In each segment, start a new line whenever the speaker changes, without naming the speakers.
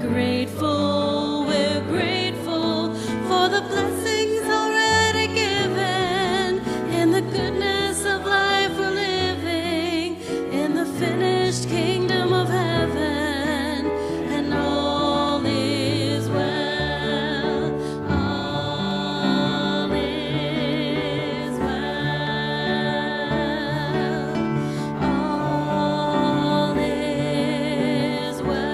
we're grateful for the blessings already given, in the goodness of life we're living, in the finished kingdom of heaven, and all is well, all is well, all is well.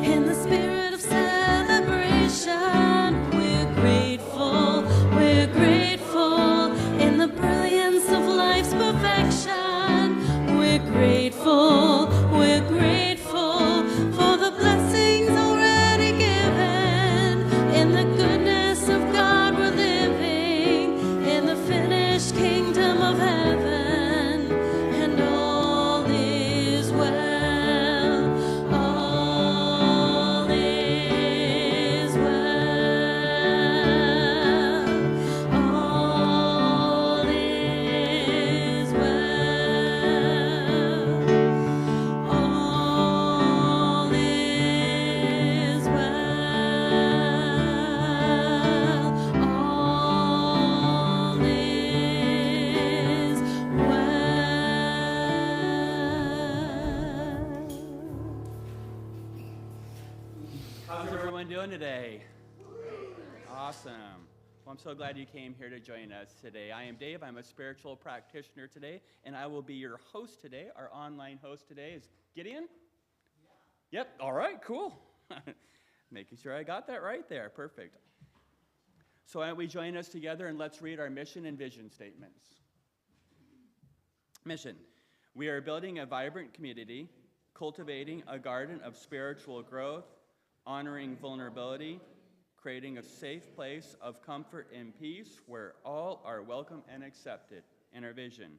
In the spirit of celebration, we're grateful, in the brilliance of life's perfection, we're grateful for the blessings already given, in the goodness of God we're living, in the finished kingdom of heaven, and all is well, all is well, all is well, all is well, all is well.
How's everyone doing today? Awesome. Well, I'm so glad you came here to join us today. I am Dave. I'm a spiritual practitioner today, and I will be your host today. Our online host today is Gideon? Yep. All right, cool. Making sure I got that right there. Perfect. So why don't we join us together and let's read our mission and vision statements. Mission. We are building a vibrant community, cultivating a garden of spiritual growth, honoring vulnerability, creating a safe place of comfort and peace where all are welcome and accepted. And our vision.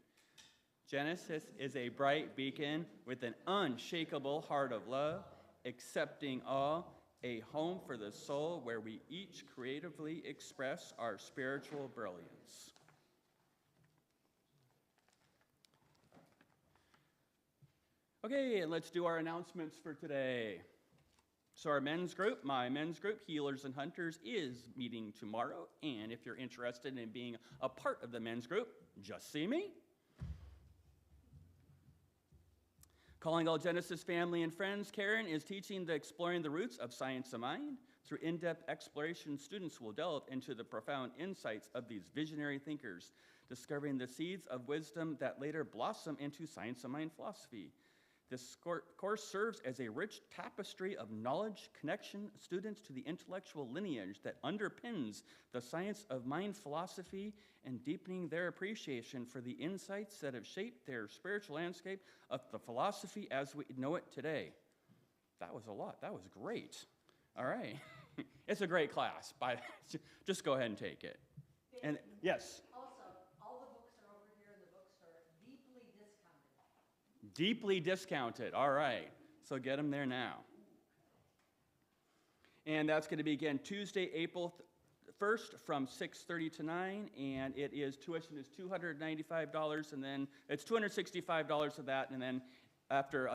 Genesis is a bright beacon with an unshakable heart of love, accepting all, a home for the soul where we each creatively express our spiritual brilliance. Okay, and let's do our announcements for today. So our men's group, my men's group, Healers and Hunters, is meeting tomorrow. And if you're interested in being a part of the men's group, just see me. Calling all Genesis family and friends, Karen is teaching the Exploring the Roots of Science of Mind. Through in-depth exploration, students will delve into the profound insights of these visionary thinkers, discovering the seeds of wisdom that later blossom into Science of Mind philosophy. This course serves as a rich tapestry of knowledge, connection students to the intellectual lineage that underpins the Science of Mind philosophy and deepening their appreciation for the insights that have shaped their spiritual landscape of the philosophy as we know it today. That was a lot. That was great. All right. It's a great class. Just go ahead and take it. And yes. Deeply discounted. All right. So get them there now. And that's going to be, again, Tuesday, April 1st from 6:30 to 9. And tuition is $295. And then it's $265 of that. And then after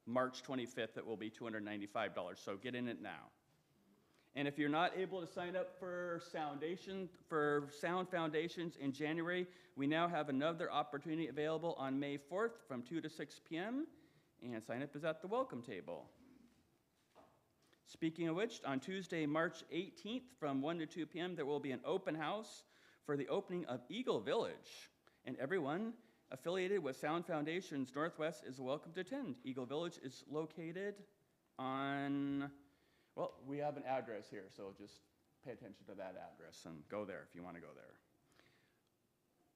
March 25th, it will be $295. So get in it now. And if you're not able to sign up for Sound Foundations in January, we now have another opportunity available on May 4th from 2 to 6 p.m. And sign up is at the welcome table. Speaking of which, on Tuesday, March 18th from 1 to 2 p.m., there will be an open house for the opening of Eagle Village. And everyone affiliated with Sound Foundations Northwest is welcome to attend. Eagle Village is located on... Well, we have an address here, so just pay attention to that address and go there if you want to go there.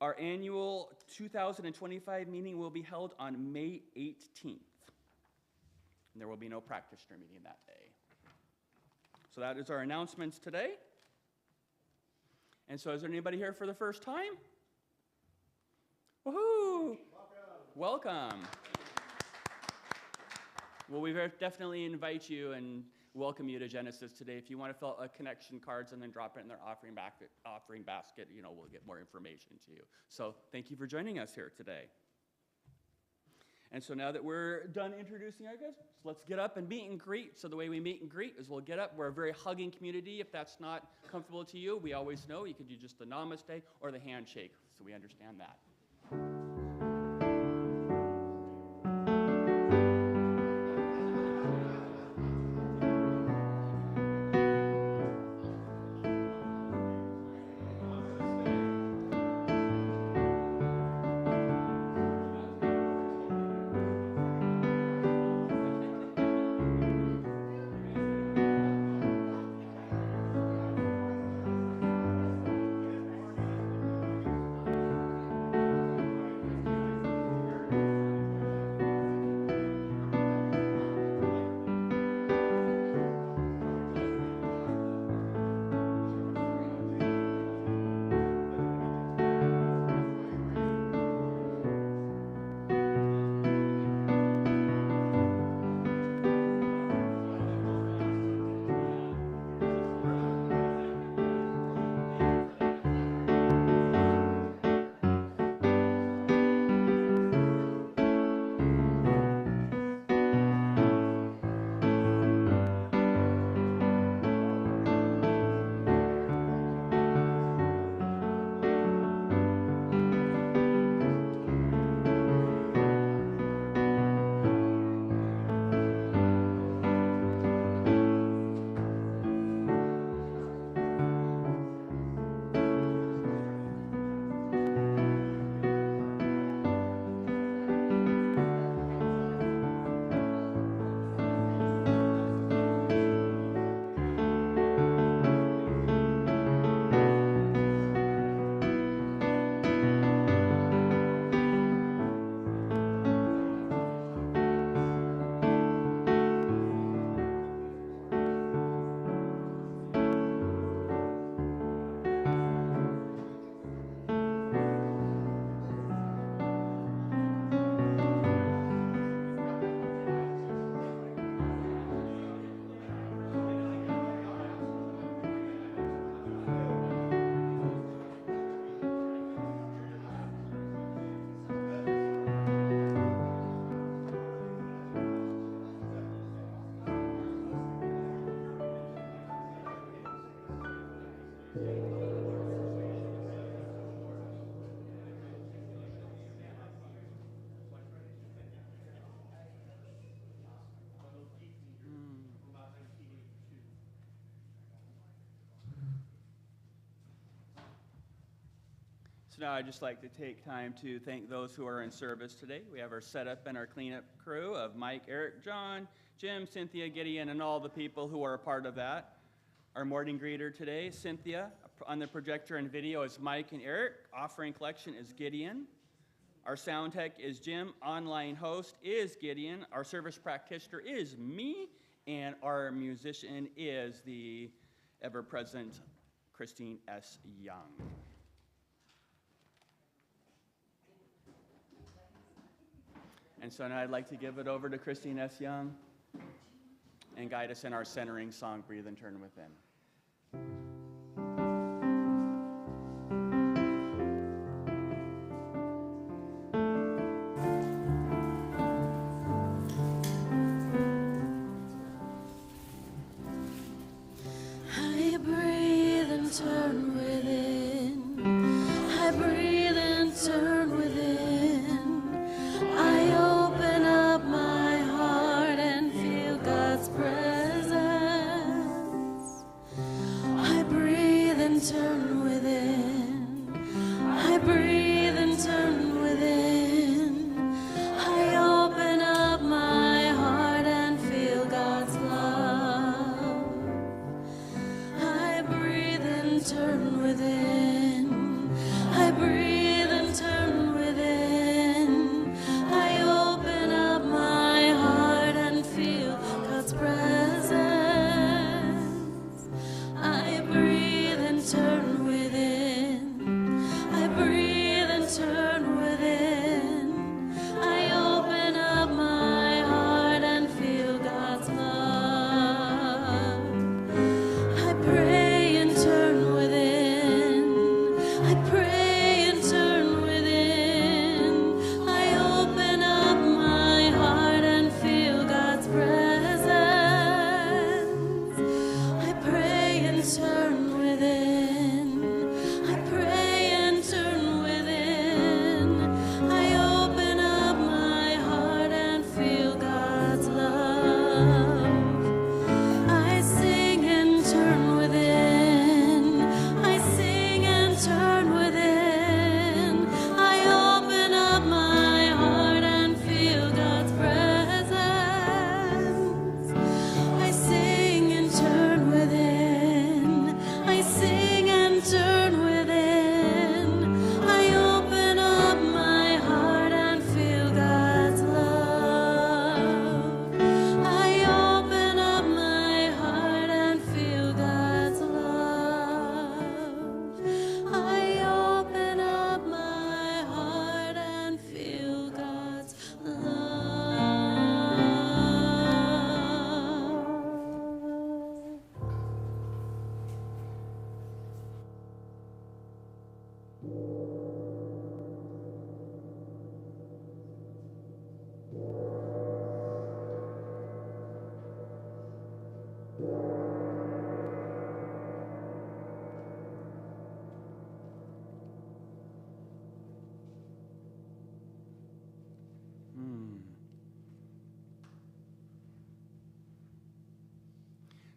Our annual 2025 meeting will be held on May 18th. And there will be no practitioner meeting that day. So that is our announcements today. And so is there anybody here for the first time? Woohoo! Welcome. Well, we definitely invite you and welcome you to Genesis today. If you want to fill out connection cards and then drop it in their offering basket, we'll get more information to you. So thank you for joining us here today. And so now that we're done introducing our guests, let's get up and meet and greet. So the way we meet and greet is we'll get up. We're a very hugging community. If that's not comfortable to you, we always know you could do just the namaste or the handshake. So we understand that. So now I'd just like to take time to thank those who are in service today. We have our setup and our cleanup crew of Mike, Eric, John, Jim, Cynthia, Gideon, and all the people who are a part of that. Our morning greeter today, Cynthia. On the projector and video is Mike and Eric. Offering collection is Gideon. Our sound tech is Jim. Online host is Gideon. Our service practitioner is me. And our musician is the ever-present ChristineEss Young. And so now I'd like to give it over to ChristineEss Young and guide us in our centering song, Breathe and Turn Within.
I breathe and turn within. I breathe and turn within. I open up my heart and feel God's presence. I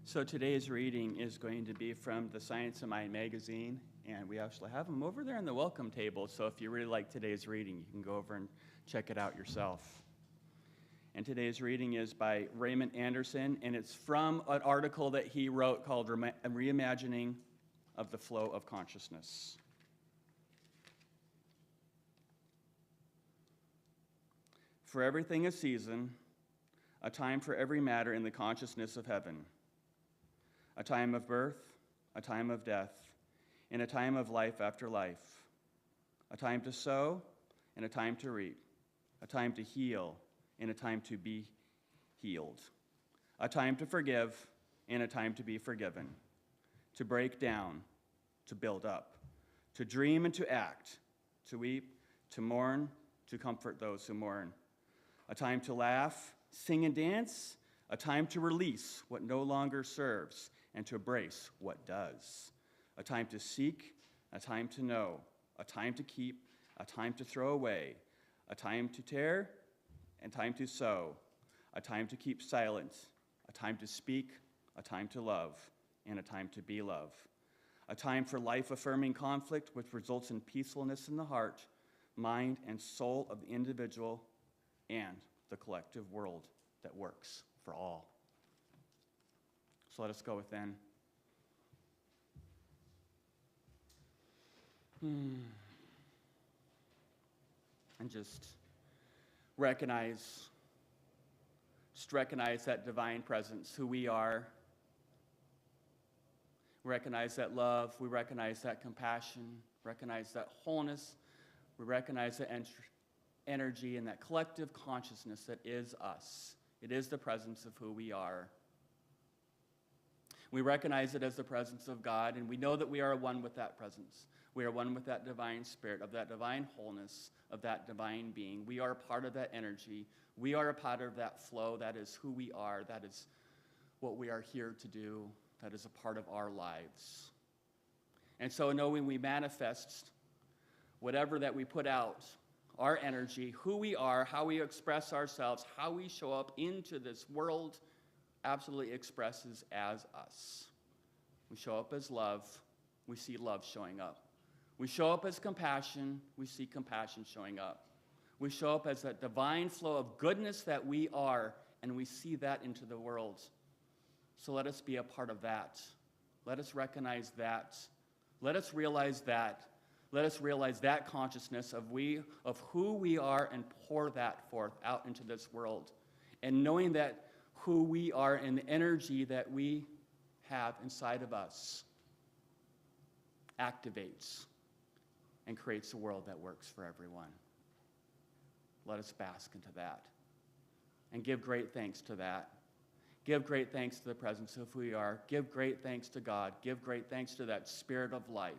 So today's reading is going to be from the Science of Mind magazine, and we actually have them over there on the welcome table, so if you really like today's reading, you can go over and check it out yourself. And today's reading is by Raymond Anderson, and it's from an article that he wrote called Reimagining of the Flow of Consciousness. For everything a season, a time for every matter in the consciousness of heaven. A time of birth, a time of death, and a time of life after life. A time to sow and a time to reap. A time to heal and a time to be healed. A time to forgive and a time to be forgiven. To break down, to build up. To dream and to act. To weep, to mourn, to comfort those who mourn. A time to laugh, sing and dance. A time to release what no longer serves and to embrace what does. A time to seek, a time to know, a time to keep, a time to throw away, a time to tear, and time to sow, a time to keep silent, a time to speak, a time to love, and a time to be love. A time for life-affirming conflict which results in peacefulness in the heart, mind, and soul of the individual and the collective world that works for all. So let us go within. And just recognize that divine presence, who we are. Recognize that love. We recognize that compassion. Recognize that wholeness. We recognize that energy and that collective consciousness that is us. It is the presence of who we are. We recognize it as the presence of God, and we know that we are one with that presence. We are one with that divine spirit, of that divine wholeness, of that divine being. We are a part of that energy. We are a part of that flow. That is who we are. That is what we are here to do. That is a part of our lives. And so knowing we manifest whatever that we put out, our energy, who we are, how we express ourselves, how we show up into this world, absolutely expresses as us. We show up as love, we see love showing up. We show up as compassion, we see compassion showing up. We show up as that divine flow of goodness that we are, and we see that into the world. So let us be a part of that. Let us recognize that. Let us realize that. Let us realize that consciousness of who we are and pour that forth out into this world. And knowing that who we are and the energy that we have inside of us activates and creates a world that works for everyone. Let us bask into that and give great thanks to that. Give great thanks to the presence of who we are. Give great thanks to God. Give great thanks to that spirit of life,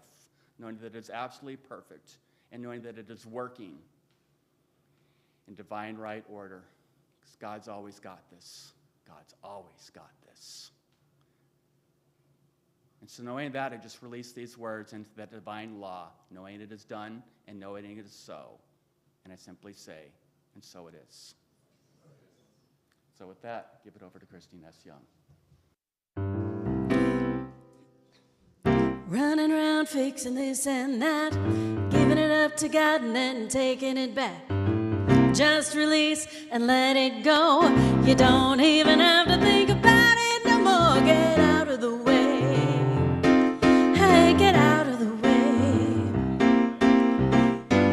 knowing that it is absolutely perfect and knowing that it is working in divine right order, because God's always got this. God's always got this. And so knowing that, I just release these words into that divine law, knowing it is done and knowing it is so. And I simply say, and so it is. So with that, give it over to ChristineEss Young.
Running around fixing this and that, giving it up to God and then taking it back. Just release and let it go. You don't even have to think about it no more. Get out of the way. Hey, get out of the way.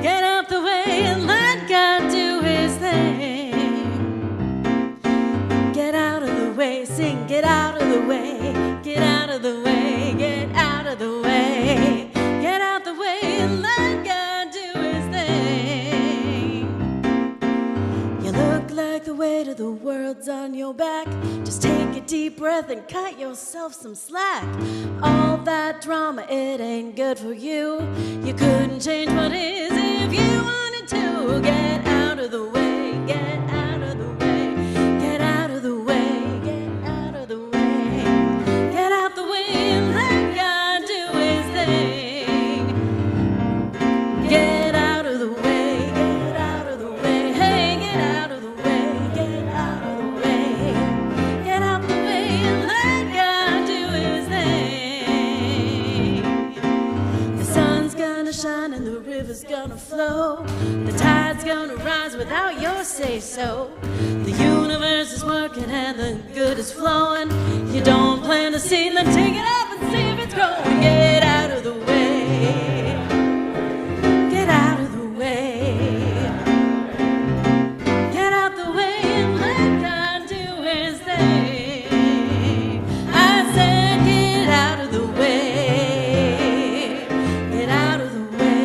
Get out the way and let God do his thing. Get out of the way, sing, get out of the way. Get out of the way, get out of the way. Get out the way and let God do his thing. You look like the weight of the world's on your back. Just take a deep breath and cut yourself some slack. All that drama, it ain't good for you. You couldn't change what is if you wanted to. Get out of the way, get out of the way. Get out of the way, get out of the way. Get out the way and let God do his thing. Get out of the way, get out of the way. Hey, get out without your say-so. The universe is working and the good is flowing. You don't plant a seed, then take it up and see if it's growing. Get out of the way. Get out of the way. Get out the way and let God do his thing. I said get out of the way. Get out of the way.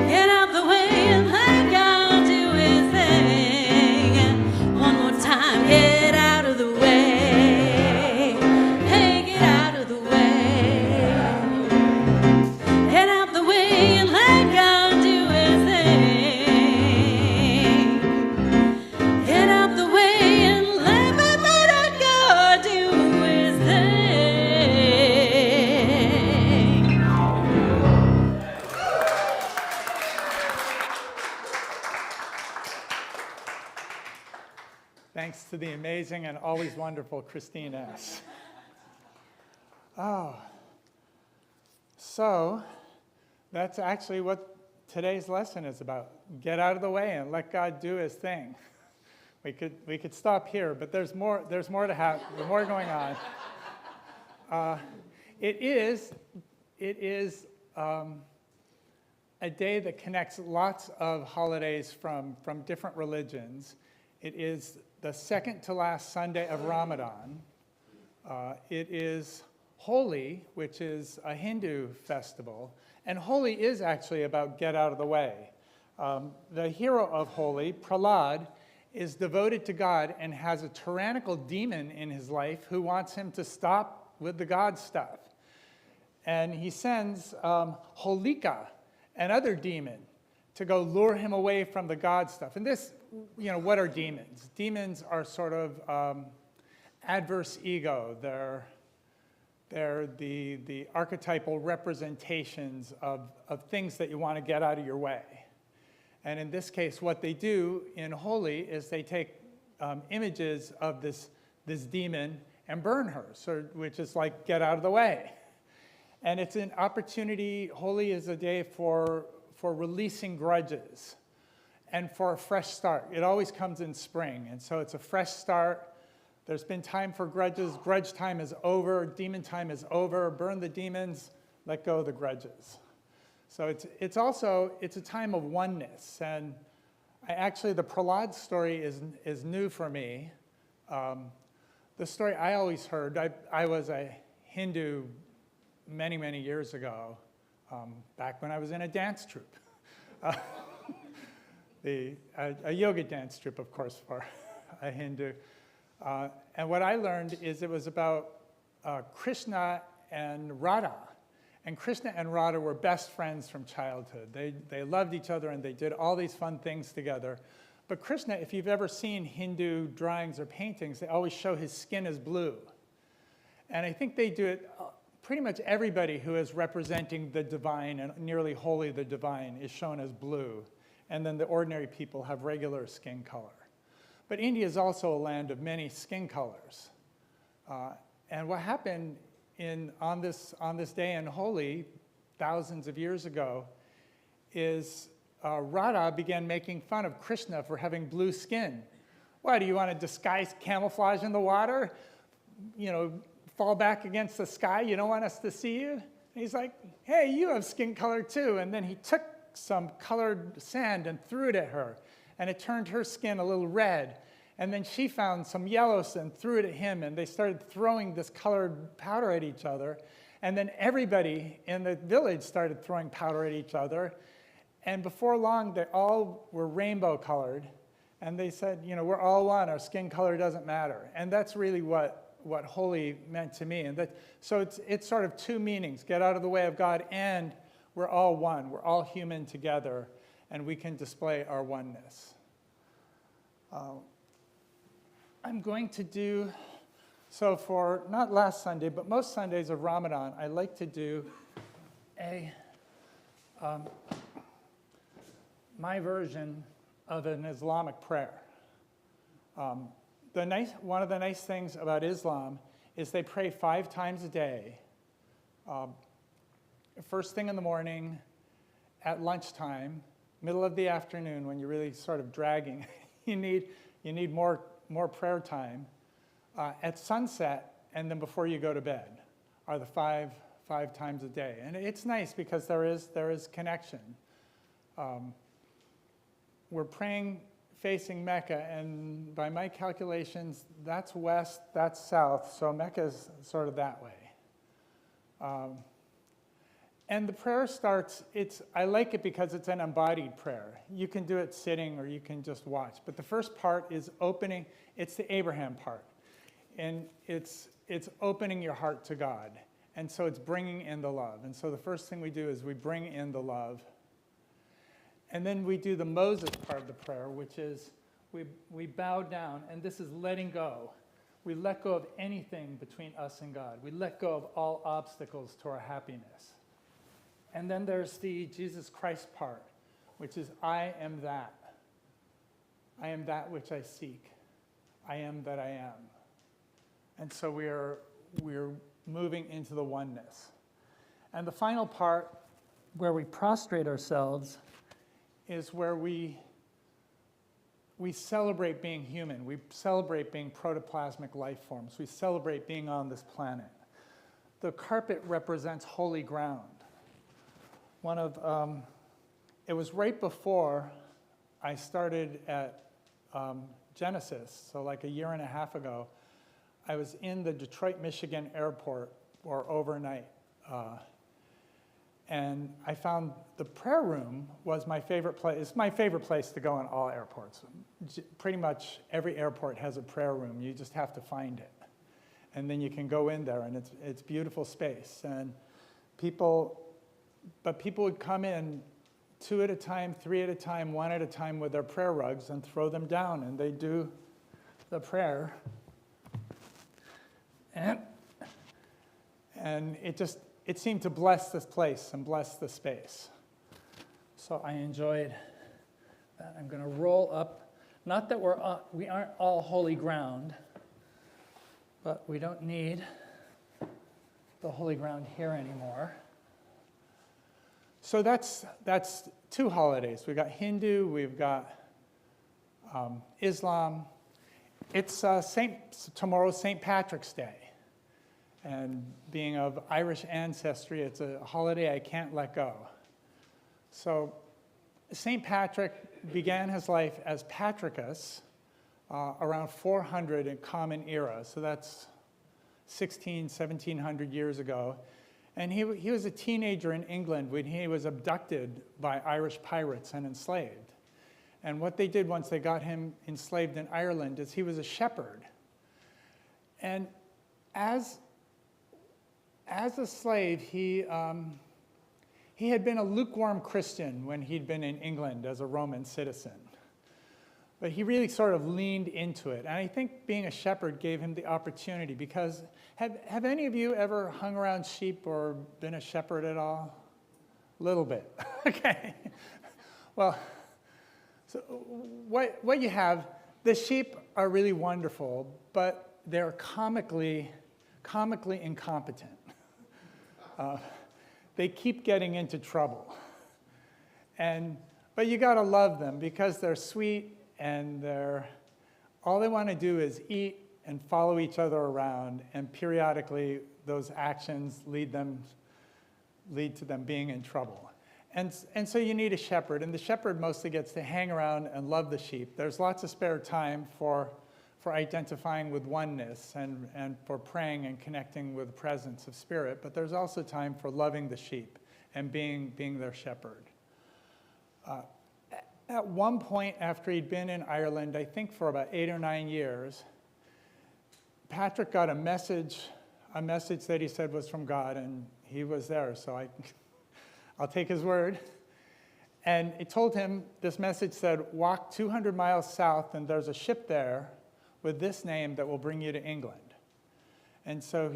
Get out the way and let God do his thing. One more time, get out of the way. Hey, get out of the way. Get out the way and let God do his thing. Get out the way and let God do his thing.
Thanks to the amazing and always wonderful ChristineEss. Oh, so that's actually what today's lesson is about. Get out of the way and let God do his thing. We could stop here, but there's more to have. There's more going on. It is a day that connects lots of holidays from different religions. It is the second to last Sunday of Ramadan. It is Holi, which is a Hindu festival. And Holi is actually about get out of the way. The hero of Holi, Prahlad, is devoted to God and has a tyrannical demon in his life who wants him to stop with the God stuff. And he sends Holika, another demon, to go lure him away from the God stuff. And this, what are demons? Demons are sort of adverse ego. They're the archetypal representations of things that you want to get out of your way. And in this case, what they do in Holi is they take images of this demon and burn her, which is like get out of the way. And it's an opportunity. Holi is a day for releasing grudges and for a fresh start. It always comes in spring, and so it's a fresh start. There's been time for grudges. Grudge time is over. Demon time is over. Burn the demons. Let go of the grudges. So it's a time of oneness. And the Prahlad story is new for me. The story I always heard, I was a Hindu many, many years ago, back when I was in a dance troupe. A yoga dance troupe, of course, for a Hindu. And what I learned is it was about Krishna and Radha. And Krishna and Radha were best friends from childhood. They loved each other and they did all these fun things together. But Krishna, if you've ever seen Hindu drawings or paintings, they always show his skin as blue. And I think they do it, pretty much everybody who is representing the divine and nearly wholly the divine is shown as blue. And then the ordinary people have regular skin color. But India is also a land of many skin colors. And what happened on this day in Holi, thousands of years ago, is Radha began making fun of Krishna for having blue skin. Why, do you want to disguise camouflage in the water? Fall back against the sky? You don't want us to see you? And he's like, hey, you have skin color too. And then he took some colored sand and threw it at her. And it turned her skin a little red. And then she found some yellow and threw it at him, and they started throwing this colored powder at each other. And then everybody in the village started throwing powder at each other. And before long, they all were rainbow colored. And they said, we're all one, our skin color doesn't matter. And that's really what Holi meant to me. And so it's sort of two meanings: get out of the way of God, and we're all one. We're all human together, and we can display our oneness. I'm going to do, so for not last Sunday, but most Sundays of Ramadan, I like to do my version of an Islamic prayer. One of the nice things about Islam is they pray 5 times a day. First thing in the morning, at lunchtime, middle of the afternoon when you're really sort of dragging, you need more prayer time. At sunset, and then before you go to bed are the five times a day. And it's nice because there is connection. We're praying facing Mecca, and by my calculations, that's west, that's south, so Mecca is sort of that way. And the prayer starts, I like it because it's an embodied prayer. You can do it sitting or you can just watch. But the first part is opening, it's the Abraham part. And it's opening your heart to God. And so it's bringing in the love. And so the first thing we do is we bring in the love. And then we do the Moses part of the prayer, which is we bow down, and this is letting go. We let go of anything between us and God. We let go of all obstacles to our happiness. And then there's the Jesus Christ part, which is I am that. I am that which I seek. I am that I am. And so we're moving into the oneness. And the final part, where we prostrate ourselves, is where we celebrate being human. We celebrate being protoplasmic life forms. We celebrate being on this planet. The carpet represents holy ground. It was right before I started at Genesis, so like a year and a half ago. I was in the Detroit, Michigan airport or overnight, and I found the prayer room was my favorite place. It's my favorite place to go in all airports. Pretty much every airport has a prayer room. You just have to find it, and then you can go in there, and it's beautiful space. And people would come in 2 at a time, 3 at a time, 1 at a time with their prayer rugs and throw them down, and they do the prayer. And it seemed to bless this place and bless the space. So I enjoyed that. I'm going to roll up. Not that we aren't all holy ground, but we don't need the holy ground here anymore. So that's 2 holidays. We've got Hindu, we've got Islam. It's tomorrow's St. Patrick's Day. And being of Irish ancestry, it's a holiday I can't let go. So St. Patrick began his life as Patricus around 400 in Common Era. So that's 1700 years ago. And he was a teenager in England when he was abducted by Irish pirates and enslaved. And what they did once they got him enslaved in Ireland is he was a shepherd. And as a slave, he had been a lukewarm Christian when he'd been in England as a Roman citizen. But he really sort of leaned into it. And I think being a shepherd gave him the opportunity, because have any of you ever hung around sheep or been a shepherd at all? A little bit. Okay. Well, so what you have, the sheep are really wonderful, but they're comically incompetent. They keep getting into trouble. But you got to love them because they're sweet, and all they want to do is eat and follow each other around, and periodically those actions lead to them being in trouble. And so you need a shepherd, and the shepherd mostly gets to hang around and love the sheep. There's lots of spare time for identifying with oneness and for praying and connecting with the presence of spirit, but there's also time for loving the sheep and being their shepherd. At one point after he'd been in Ireland, I think for about 8 or 9 years, Patrick got a message that he said was from God, and he was there, so I'll take his word. And it told him, this message said, walk 200 miles south, and there's a ship there with this name that will bring you to England. And so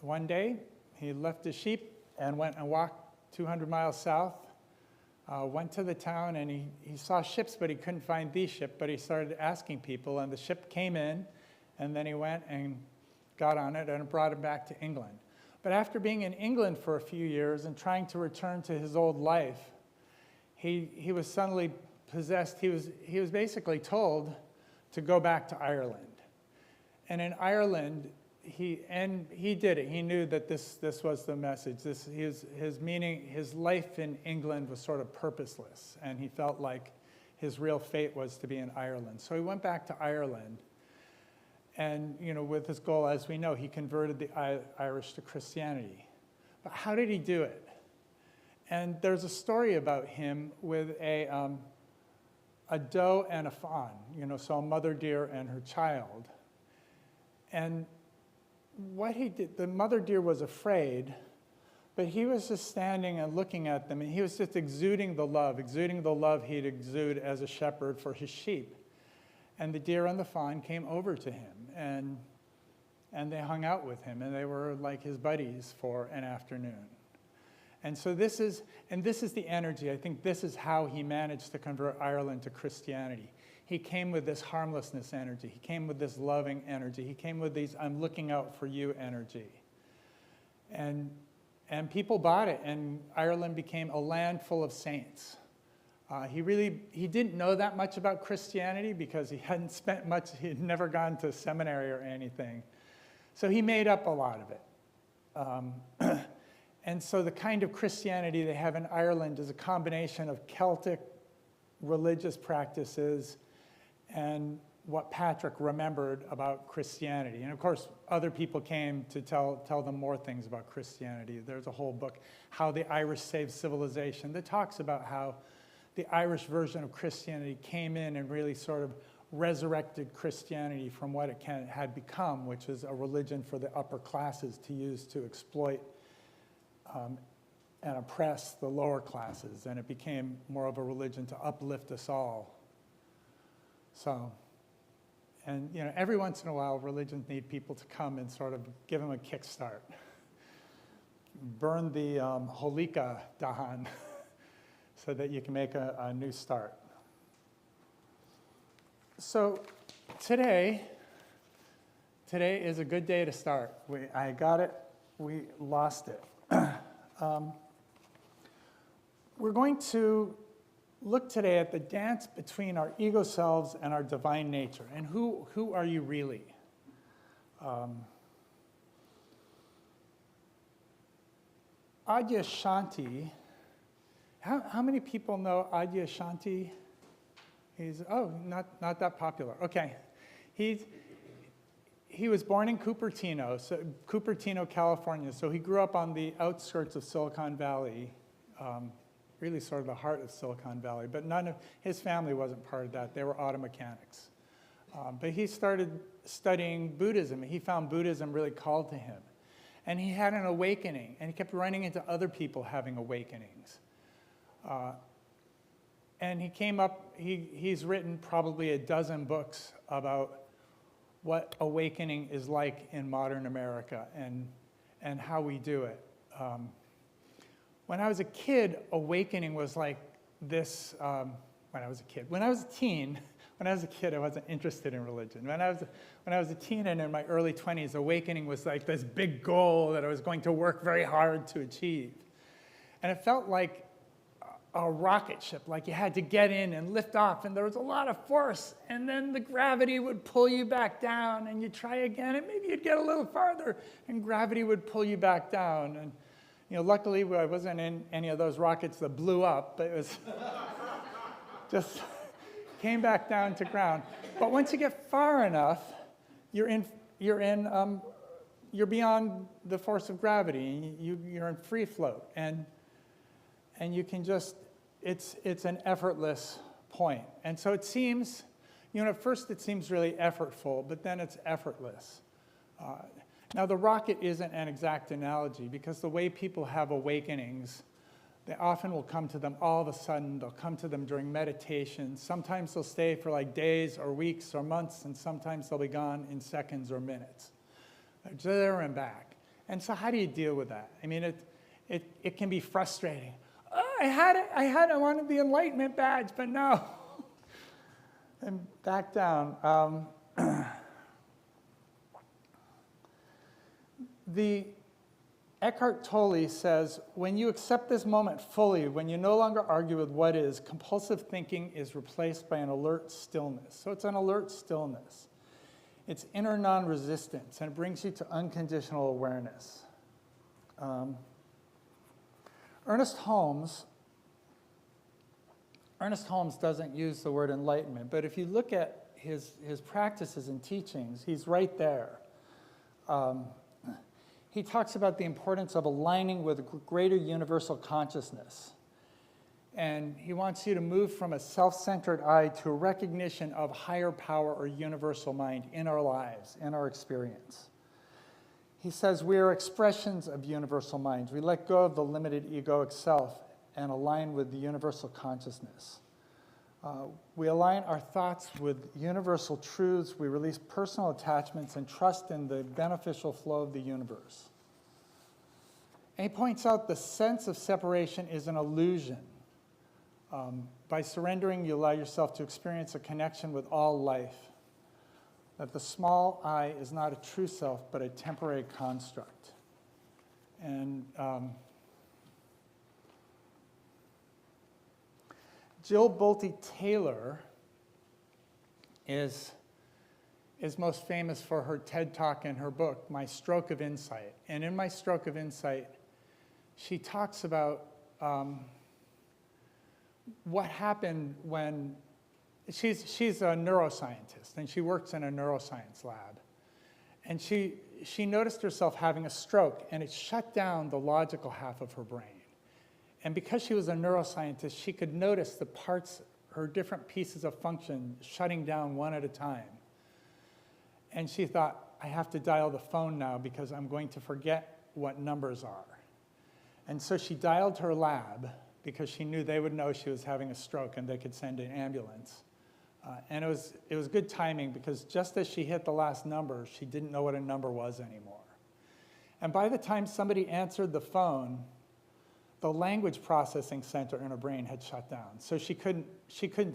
one day, he left his sheep and went and walked 200 miles south, went to the town, and he saw ships, but he couldn't find the ship, but he started asking people, and the ship came in, and then he went and got on it, and it brought him back to England. But after being in England for a few years and trying to return to his old life, he was suddenly possessed. He was basically told to go back to Ireland. And in Ireland, he did it. He knew that this was the message. His life in England was sort of purposeless, and he felt like his real fate was to be in Ireland. So he went back to Ireland, and with his goal, as we know, he converted the Irish to Christianity. But how did he do it? And there's a story about him with a doe and a fawn, so a mother deer and her child. And what he did, the mother deer was afraid, but he was just standing and looking at them, and he was just exuding the love he'd exude as a shepherd for his sheep. And the deer and the fawn came over to him, and they hung out with him, and they were like his buddies for an afternoon. And so this is the energy. I think this is how he managed to convert Ireland to Christianity. He came with this harmlessness energy. He came with this loving energy. He came with these I'm looking out for you energy. And people bought it, and Ireland became a land full of saints. He didn't know that much about Christianity because he hadn't spent much, he had never gone to seminary or anything. So he made up a lot of it. And so the kind of Christianity they have in Ireland is a combination of Celtic religious practices and what Patrick remembered about Christianity. And of course, other people came to tell them more things about Christianity. There's a whole book, How the Irish Saved Civilization, that talks about how the Irish version of Christianity came in and really sort of resurrected Christianity from what it had become, which is a religion for the upper classes to use to exploit and oppress the lower classes. And it became more of a religion to uplift us all. So, and every once in a while, religions need people to come and sort of give them a kickstart. Burn the Holika Dahan so that you can make a new start. So today is a good day to start. I got it, we lost it. We're going to look today at the dance between our ego selves and our divine nature. And who are you really? Adyashanti, how many people know Adyashanti? He's not that popular. Okay, he was born in Cupertino, California. So he grew up on the outskirts of Silicon Valley, really sort of the heart of Silicon Valley. But none of his family wasn't part of that. They were auto mechanics. But he started studying Buddhism. He found Buddhism really called to him. And he had an awakening, and he kept running into other people having awakenings. And he came up, he's written probably a dozen books about what awakening is like in modern America and how we do it. When I was a kid, awakening was like this, when I was a kid, I wasn't interested in religion. When I was a teen and in my early 20s, awakening was like this big goal that I was going to work very hard to achieve. And it felt like a rocket ship, like you had to get in and lift off, and there was a lot of force, and then the gravity would pull you back down, and you'd try again, and maybe you'd get a little farther, and gravity would pull you back down. And luckily I wasn't in any of those rockets that blew up, but it was just came back down to ground. But once you get far enough, you're beyond the force of gravity. You're in free float, and you can just, it's an effortless point. And so it seems, at first it seems really effortful, but then it's effortless. Now the rocket isn't an exact analogy, because the way people have awakenings, they often will come to them all of a sudden. They'll come to them during meditation. Sometimes they'll stay for like days or weeks or months, and sometimes they'll be gone in seconds or minutes. They're there and back. And so how do you deal with that? I mean, it can be frustrating. Oh, I wanted the enlightenment badge, but no. And back down. Eckhart Tolle says, when you accept this moment fully, when you no longer argue with what is, compulsive thinking is replaced by an alert stillness. So it's an alert stillness. It's inner non-resistance, and it brings you to unconditional awareness. Ernest Holmes doesn't use the word enlightenment, but if you look at his practices and teachings, he's right there. He talks about the importance of aligning with greater universal consciousness. And he wants you to move from a self-centered I to a recognition of higher power or universal mind in our lives, in our experience. He says we are expressions of universal minds. We let go of the limited egoic self and align with the universal consciousness. We align our thoughts with universal truths. We release personal attachments and trust in the beneficial flow of the universe. And he points out the sense of separation is an illusion. By surrendering, you allow yourself to experience a connection with all life. That the small I is not a true self, but a temporary construct. And Jill Bolte Taylor is most famous for her TED Talk and her book, My Stroke of Insight. And in My Stroke of Insight, she talks about what happened when she's a neuroscientist, and she works in a neuroscience lab. And she noticed herself having a stroke, and it shut down the logical half of her brain. And because she was a neuroscientist, she could notice the parts, her different pieces of function shutting down one at a time. And she thought, I have to dial the phone now because I'm going to forget what numbers are. And so she dialed her lab because she knew they would know she was having a stroke and they could send an ambulance. And it was good timing because just as she hit the last number, she didn't know what a number was anymore. And by the time somebody answered the phone, the language processing center in her brain had shut down. So she couldn't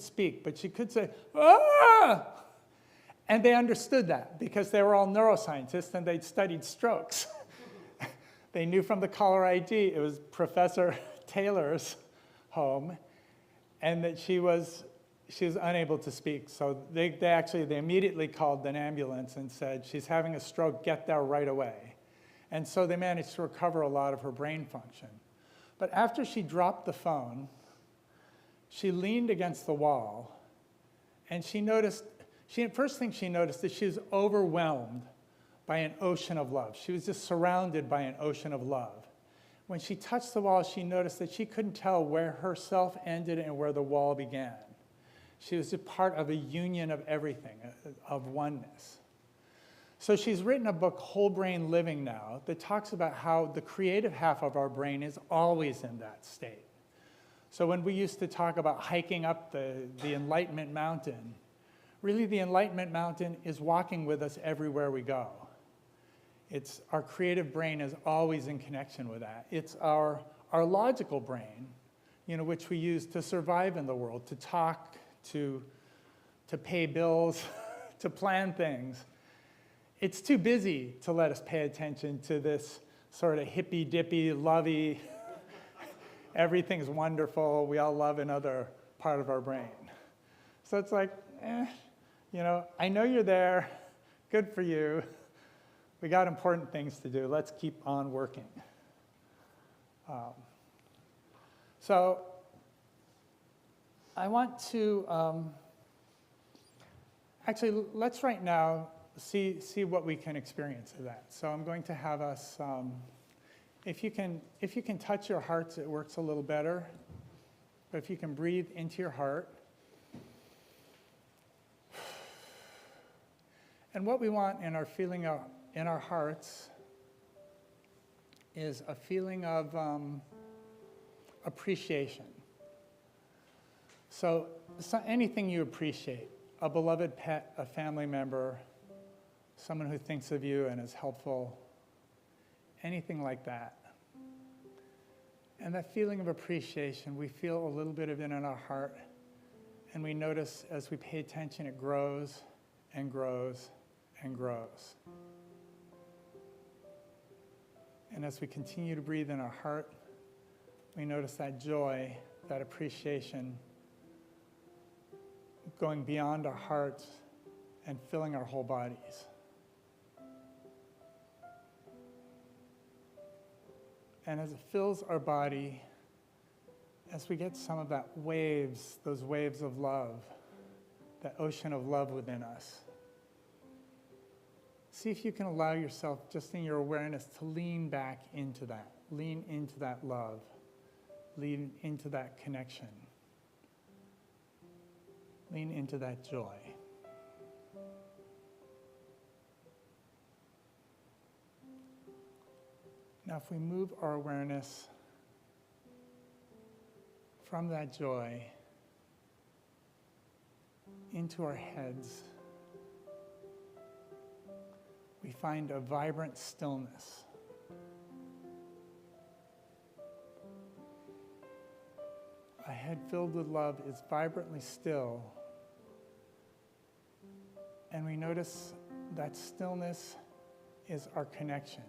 speak, but she could say, ah! And they understood that because they were all neuroscientists and they'd studied strokes. They knew from the caller ID it was Professor Taylor's home, and that she was unable to speak. So they immediately called an ambulance and said, she's having a stroke, get there right away. And so they managed to recover a lot of her brain function. But after she dropped the phone, she leaned against the wall, and first thing she noticed is she was overwhelmed by an ocean of love. She was just surrounded by an ocean of love. When she touched the wall, she noticed that she couldn't tell where herself ended and where the wall began. She was a part of a union of everything, of oneness. So she's written a book, Whole Brain Living now, that talks about how the creative half of our brain is always in that state. So when we used to talk about hiking up the Enlightenment Mountain, really the Enlightenment Mountain is walking with us everywhere we go. Our creative brain is always in connection with that. It's our logical brain, which we use to survive in the world, to talk, to pay bills, to plan things. It's too busy to let us pay attention to this sort of hippy-dippy, lovey, everything's wonderful, we all love another part of our brain. So it's like, I know you're there, good for you. We got important things to do, let's keep on working. So I want to, actually, let's right now see what we can experience of that. So I'm going to have us, if you can touch your hearts, it works a little better. But if you can breathe into your heart. And what we want in our feeling in our hearts is a feeling of appreciation. So anything you appreciate, a beloved pet, a family member, someone who thinks of you and is helpful, anything like that. And that feeling of appreciation, we feel a little bit of it in our heart, and we notice as we pay attention, it grows and grows and grows. And as we continue to breathe in our heart, we notice that joy, that appreciation going beyond our hearts and filling our whole bodies. And as it fills our body, as we get some of that waves, those waves of love, that ocean of love within us, see if you can allow yourself, just in your awareness, to lean back into that. Lean into that love. Lean into that connection. Lean into that joy. Now, if we move our awareness from that joy into our heads, we find a vibrant stillness. A head filled with love is vibrantly still, and we notice that stillness is our connection.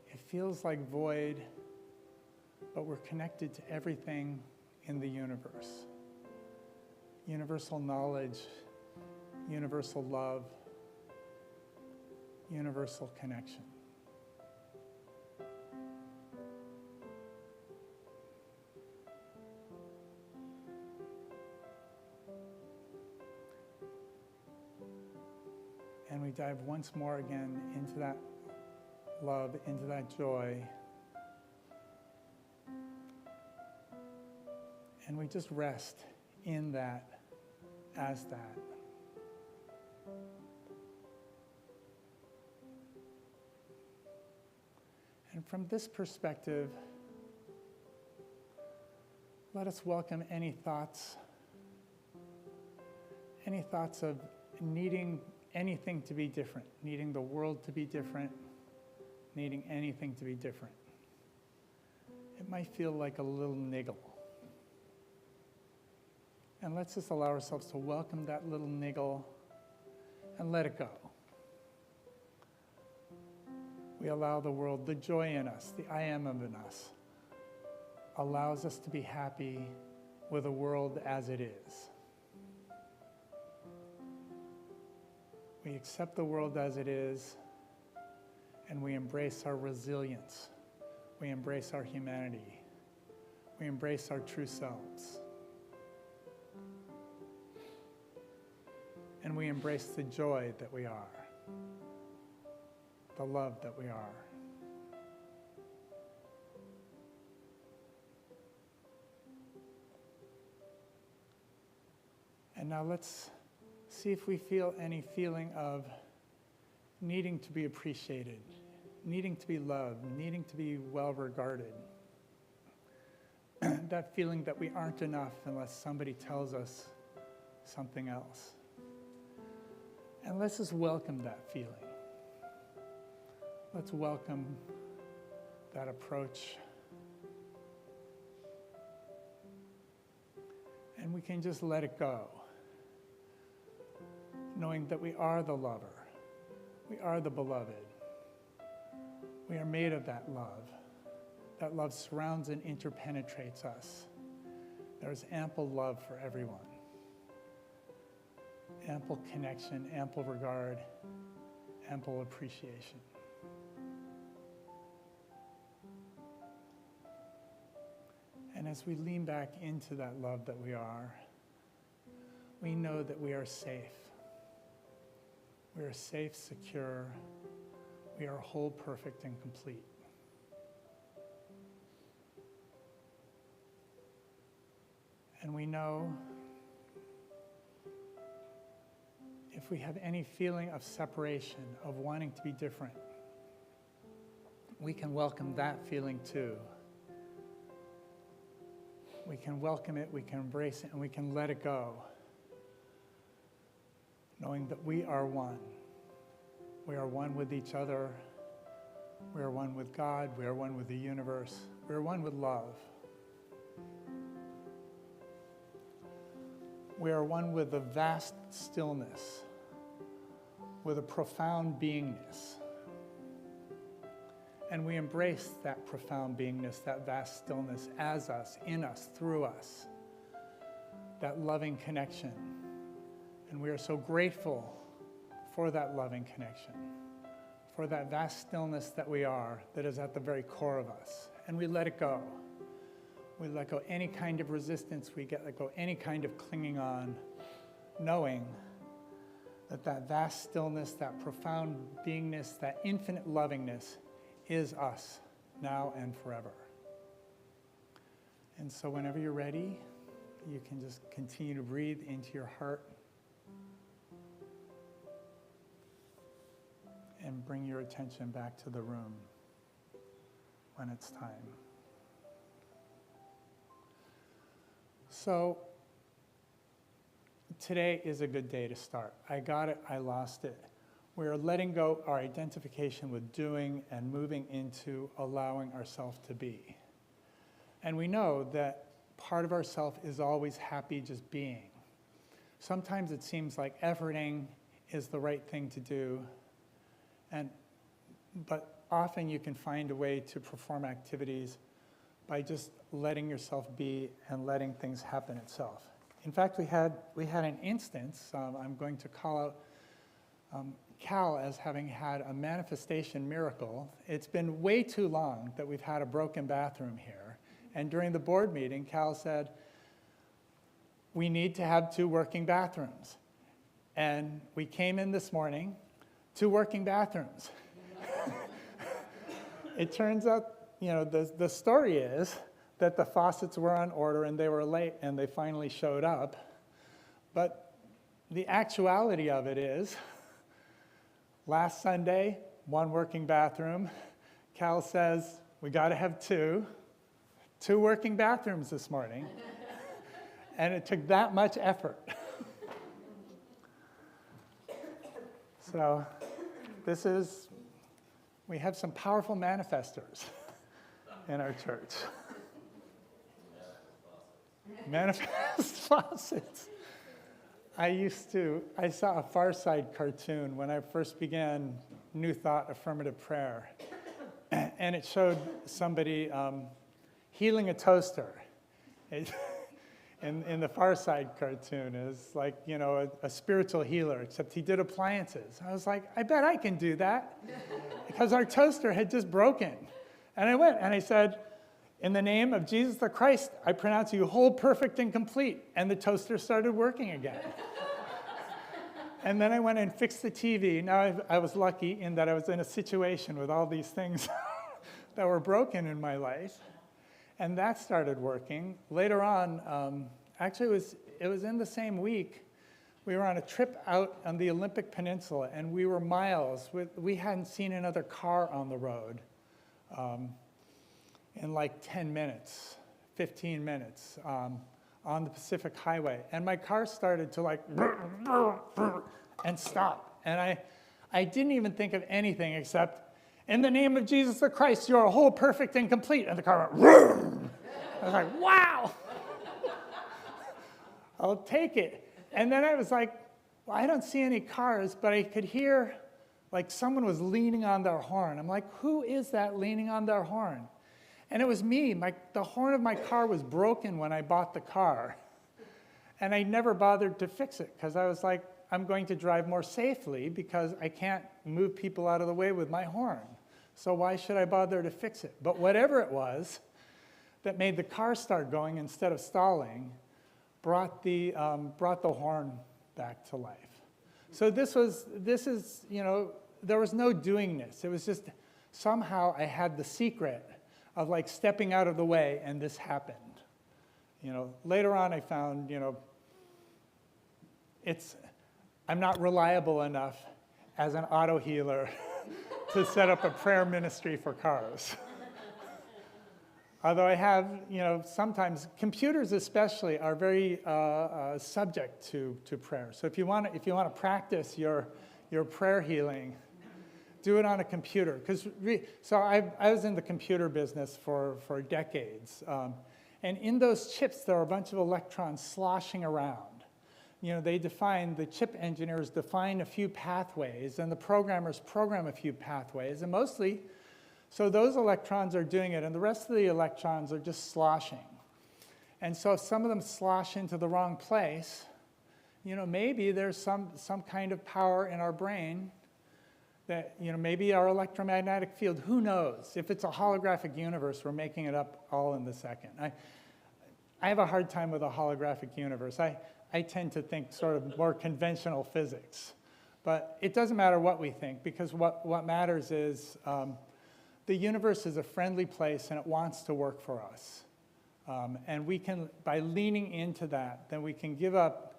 It feels like void, but we're connected to everything in the universe. Universal knowledge, universal love, universal connection. And we dive once more again into that love, into that joy. And we just rest in that, as that. And from this perspective, let us welcome any thoughts of needing anything to be different, needing the world to be different, needing anything to be different. It might feel like a little niggle. And let's just allow ourselves to welcome that little niggle and let it go. We allow the world, the joy in us, the I am in us, allows us to be happy with the world as it is. We accept the world as it is, and we embrace our resilience. We embrace our humanity. We embrace our true selves. And we embrace the joy that we are, the love that we are. And now let's see if we feel any feeling of needing to be appreciated, needing to be loved, needing to be well regarded. That feeling that we aren't enough unless somebody tells us something else. And let's just welcome that feeling. Let's welcome that approach. And we can just let it go, knowing that we are the lover. We are the beloved. We are made of that love. That love surrounds and interpenetrates us. There's ample love for everyone. Ample connection, ample regard, ample appreciation. And as we lean back into that love that we are, we know that we are safe. We are safe, secure. We are whole, perfect, and complete. And we know if we have any feeling of separation, of wanting to be different, we can welcome that feeling too. We can welcome it, we can embrace it, and we can let it go, knowing that we are one. We are one with each other. We are one with God. We are one with the universe. We are one with love. We are one with the vast stillness, with a profound beingness. And we embrace that profound beingness, that vast stillness as us, in us, through us, that loving connection. And we are so grateful for that loving connection, for that vast stillness that we are, that is at the very core of us. And we let it go. We let go any kind of resistance, we let go any kind of clinging on, knowing that that vast stillness, that profound beingness, that infinite lovingness is us now and forever. And so whenever you're ready, you can just continue to breathe into your heart and bring your attention back to the room when it's time. So today is a good day to start. I got it, I lost it. We're letting go our identification with doing and moving into allowing ourselves to be. And we know that part of ourself is always happy just being. Sometimes it seems like efforting is the right thing to do, but often you can find a way to perform activities by just letting yourself be and letting things happen itself. In fact, we had an instance, I'm going to call out Cal as having had a manifestation miracle. It's been way too long that we've had a broken bathroom here. And during the board meeting, Cal said, we need to have 2 working bathrooms. And we came in this morning, 2 working bathrooms. It turns out, the story is that the faucets were on order and they were late and they finally showed up. But the actuality of it is, last Sunday, 1 working bathroom. Cal says, we got to have 2 working bathrooms this morning. And it took that much effort. So we have some powerful manifestors in our church. Manifest faucets. I saw a Far Side cartoon when I first began New Thought Affirmative Prayer. And it showed somebody healing a toaster. In the Far Side cartoon is like, a spiritual healer, except he did appliances. I was like, I bet I can do that. Because our toaster had just broken. And I went and I said, in the name of Jesus the Christ, I pronounce you whole, perfect, and complete. And the toaster started working again. And then I went and fixed the TV. Now I was lucky in that I was in a situation with all these things that were broken in my life. And that started working. Later on, actually it was in the same week, we were on a trip out on the Olympic Peninsula, and we were miles. We hadn't seen another car on the road in like 10 minutes, 15 minutes on the Pacific Highway. And my car started to like and stop. And I didn't even think of anything except, in the name of Jesus the Christ, you're whole, perfect, and complete. And the car went, vroom. I was like, wow. I'll take it. And then I was like, well, I don't see any cars, but I could hear like someone was leaning on their horn. I'm like, who is that leaning on their horn? And it was me. The horn of my car was broken when I bought the car. And I never bothered to fix it because I was like, I'm going to drive more safely because I can't move people out of the way with my horn. So why should I bother to fix it? But whatever it was that made the car start going instead of stalling brought the horn back to life. So there was no doingness. It was just somehow I had the secret of like stepping out of the way and this happened. Later on I found, I'm not reliable enough as an auto healer to set up a prayer ministry for cars. Although I have, sometimes computers especially are very subject to prayer. So if you want to practice your prayer healing, do it on a computer. So I was in the computer business for decades, and in those chips there are a bunch of electrons sloshing around. The chip engineers define a few pathways, and the programmers program a few pathways, and mostly So those electrons are doing it, and the rest of the electrons are just sloshing. And so if some of them slosh into the wrong place, maybe there's some kind of power in our brain that, maybe our electromagnetic field, who knows? If it's a holographic universe, we're making it up all in the second. I have a hard time with a holographic universe. I tend to think sort of more conventional physics. But it doesn't matter what we think, because what matters is the universe is a friendly place and it wants to work for us. And we can, by leaning into that, then we can give up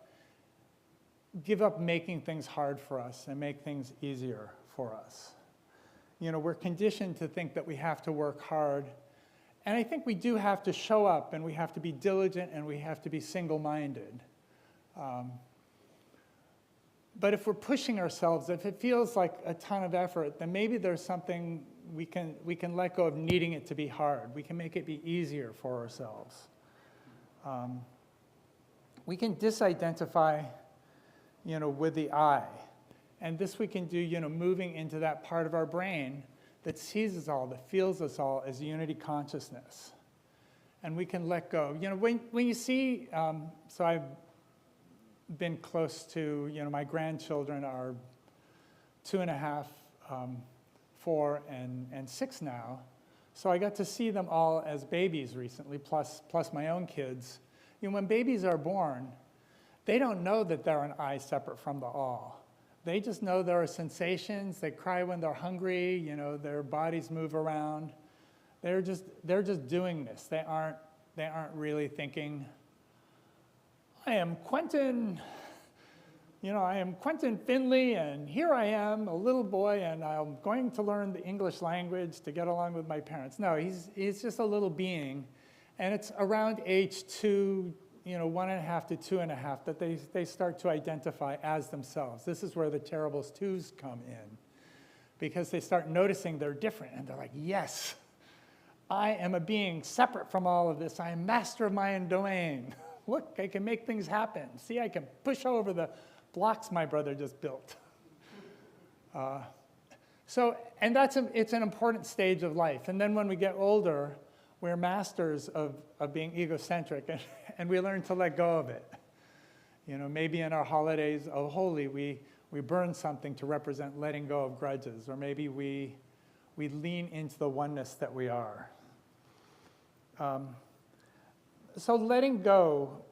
making things hard for us and make things easier for us. We're conditioned to think that we have to work hard. And I think we do have to show up, and we have to be diligent, and we have to be single-minded. But if we're pushing ourselves, if it feels like a ton of effort, then maybe there's something we can let go of needing it to be hard. We can make it be easier for ourselves. We can disidentify, with the I. And this we can do, moving into that part of our brain that sees us all, that feels us all as unity consciousness. And we can let go. When you see, so I've been close to, my grandchildren are 2.5, 4, and 6 now. So I got to see them all as babies recently, plus my own kids. When babies are born, they don't know that they're an I separate from the all. They just know there are sensations. They cry when they're hungry. Their bodies move around. They're just doing this. They aren't really thinking, I am Quentin. I am Quentin Finley, and here I am, a little boy, and I'm going to learn the English language to get along with my parents. No, he's just a little being, and it's around age 2, 1.5 to 2.5 that they start to identify as themselves. This is where the terrible twos come in, because they start noticing they're different, and they're like, yes, I am a being separate from all of this. I am master of my own domain. Look, I can make things happen. See, I can push over the blocks my brother just built. And it's an important stage of life. And then when we get older, we're masters of being egocentric, and we learn to let go of it. Maybe in our holidays of Holy, we burn something to represent letting go of grudges, or maybe we lean into the oneness that we are. So letting go,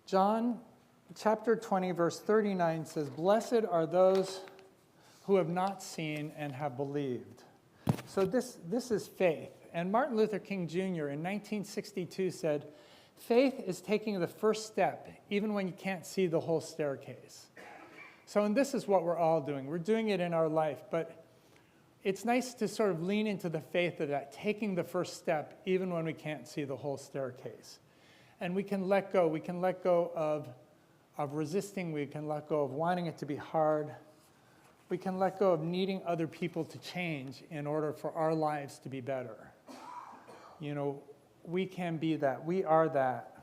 John chapter 20, verse 39 says, "Blessed are those who have not seen and have believed." So this is faith. And Martin Luther King Jr. in 1962 said, "Faith is taking the first step, even when you can't see the whole staircase." And this is what we're all doing. We're doing it in our life, but it's nice to sort of lean into the faith of that, taking the first step, even when we can't see the whole staircase. And we can let go. We can let go of resisting. We can let go of wanting it to be hard. We can let go of needing other people to change in order for our lives to be better. We can be that. We are that.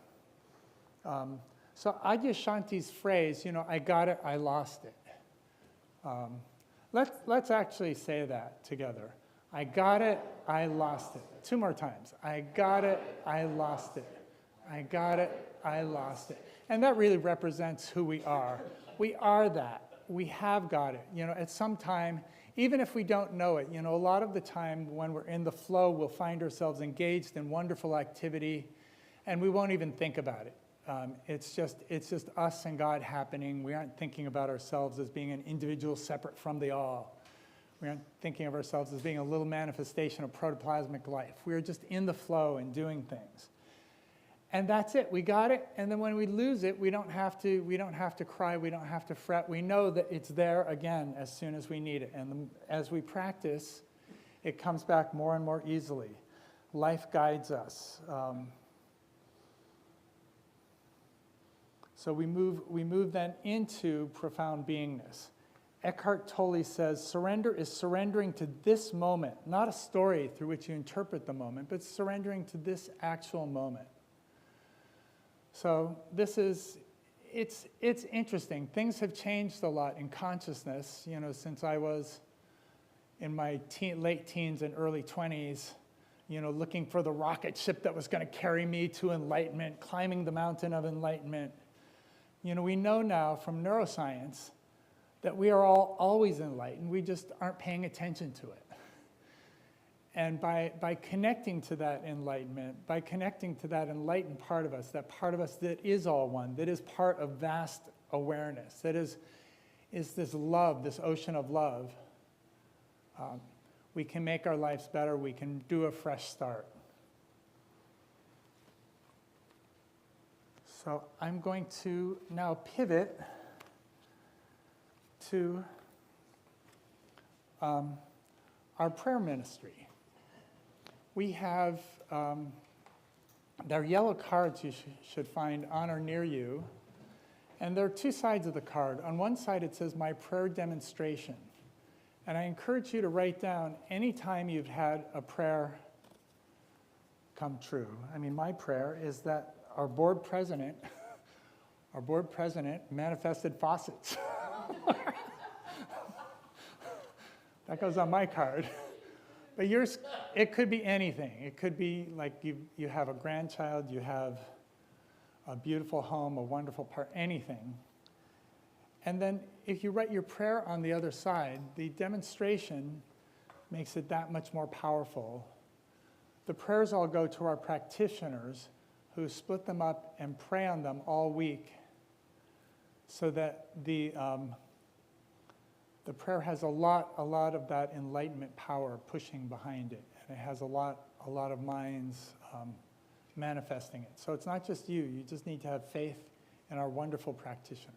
So Adyashanti's phrase, I got it, I lost it. Let's actually say that together. I got it, I lost it. 2 more times. I got it, I lost it. I got it, I lost it. And that really represents who we are. We are that. We have got it. At some time, even if we don't know it, a lot of the time when we're in the flow, we'll find ourselves engaged in wonderful activity, and we won't even think about it. It's just us and God happening. We aren't thinking about ourselves as being an individual separate from the all. We aren't thinking of ourselves as being a little manifestation of protoplasmic life. We are just in the flow and doing things. And that's it. We got it. And then when we lose it, we don't have to cry. We don't have to fret. We know that it's there again as soon as we need it. And as we practice, it comes back more and more easily. Life guides us. So we move then into profound beingness. Eckhart Tolle says, surrender is surrendering to this moment, not a story through which you interpret the moment, but surrendering to this actual moment. So it's interesting. Things have changed a lot in consciousness, since I was in my late teens and early 20s, looking for the rocket ship that was going to carry me to enlightenment, climbing the mountain of enlightenment. We know now from neuroscience that we are all always enlightened. We just aren't paying attention to it. And by connecting to that enlightenment, by connecting to that enlightened part of us that is all one, that is part of vast awareness, that is this love, this ocean of love, we can make our lives better. We can do a fresh start. So I'm going to now pivot to our prayer ministry. We have, there are yellow cards you should find on or near you. And there are two sides of the card. On one side it says, my prayer demonstration. And I encourage you to write down any time you've had a prayer come true. I mean, my prayer is that our board president manifested faucets. That goes on my card. But yours, it could be anything. It could be like you have a grandchild, you have a beautiful home, a wonderful part, anything. And then if you write your prayer on the other side, the demonstration makes it that much more powerful. The prayers all go to our practitioners who split them up and pray on them all week so that the prayer has a lot of that enlightenment power pushing behind it. And it has a lot of minds manifesting it. So it's not just you. You just need to have faith in our wonderful practitioners.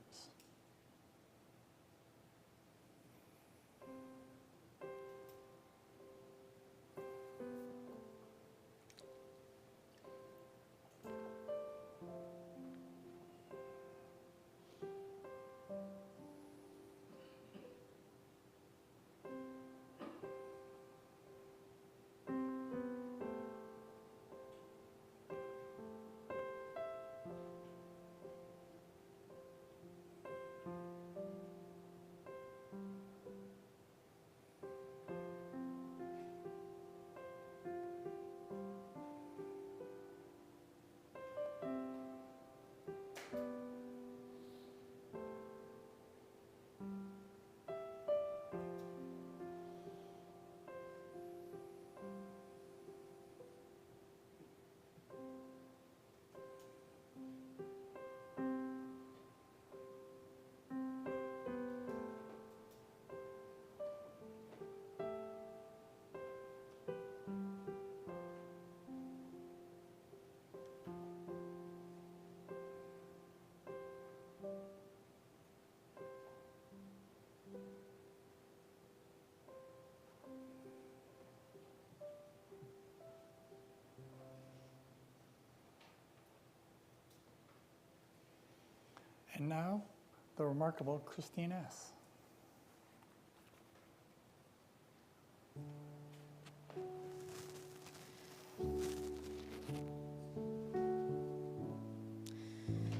And now, the remarkable ChristineEss.